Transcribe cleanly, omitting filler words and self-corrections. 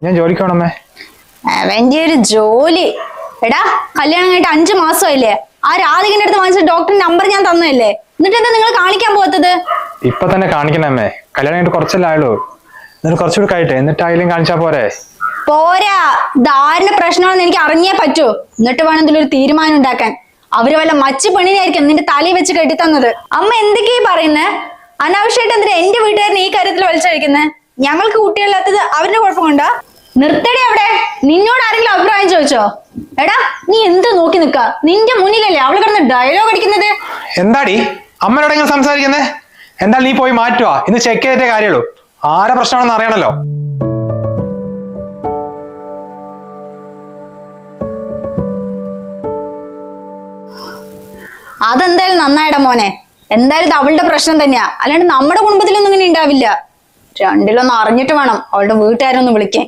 ഞാൻ ജോലിക്ക് പോണമ്മേ. അവന്റെ ഒരു ജോലി. എടാ, കല്യാണം കഴിഞ്ഞിട്ട് 5 മാസമായില്ലേ? ആ രാധികന്റെ അടുത്ത് വാങ്ങിച്ച ഡോക്ടറിന്റെ നമ്പർ ഞാൻ തന്നല്ലേ? എന്നിട്ട് എന്താ നിങ്ങൾ കാണിക്കാൻ പോകത്തത്? ഇപ്പൊ തന്നെ കാണിക്കണമ്മേ. കല്യാണം കഴിഞ്ഞിട്ട് കുറച്ചല്ലേ ആയുള്ളൂ. എന്നിട്ട് കുറച്ചുകൂടി കഴിയട്ടെ, എന്നിട്ട് ആയാലും കാണിച്ചാ പോരെ? പോരാ, ധാരണ പ്രശ്നമാണെന്ന് എനിക്ക് അറിഞ്ഞേ പറ്റൂ. എന്നിട്ട് വേണം ഇതിലൊരു തീരുമാനം ഉണ്ടാക്കാൻ. അവര് വല്ല മച്ചു പെണ്ണിനായിരിക്കും നിന്റെ തലയിൽ വെച്ച് കെട്ടിത്തന്നത്. അമ്മ എന്തൊക്കെയാ പറയുന്നേ? അനാവശ്യമായിട്ട് എന്തിനാ എന്റെ വീട്ടുകാരനെ ഈ കാര്യത്തിൽ വലിച്ചഴിക്കുന്നേ? ഞങ്ങൾക്ക് കുട്ടികളില്ലാത്തത് അവരുടെ കുഴപ്പം കൊണ്ടാ? നിർത്തടി അവിടെ. നിന്നോട് ആരെങ്കിലും അഭിപ്രായം ചോദിച്ചോ? എടാ, നീ എന്ത് നോക്കി നിക്ക? നിന്റെ മുന്നിലല്ലേ അവള് കിടന്ന് ഡയലോഗ് അടിക്കുന്നത്? എന്താടി അമ്മയോട് എങ്ങനെ സംസാരിക്കുന്നേ? എന്തായാലും നീ പോയി മാറ്റുവാ. ഇന്ന് ചെക്ക് ചെയ്തിട്ടേ കാര്യമുള്ളൂ. ആരെ പ്രശ്നമാണെന്ന് അറിയണല്ലോ. അതെന്തായാലും നന്നായിടാ മോനെ. എന്തായാലും ഇത് അവളുടെ പ്രശ്നം തന്നെയാ, അല്ലാണ്ട് നമ്മുടെ കുടുംബത്തിലൊന്നും ഇങ്ങനെ ഉണ്ടാവില്ല. രണ്ടിലൊന്നും അറിഞ്ഞിട്ട് വേണം അവളുടെ വീട്ടുകാരൊന്ന് വിളിക്കാൻ.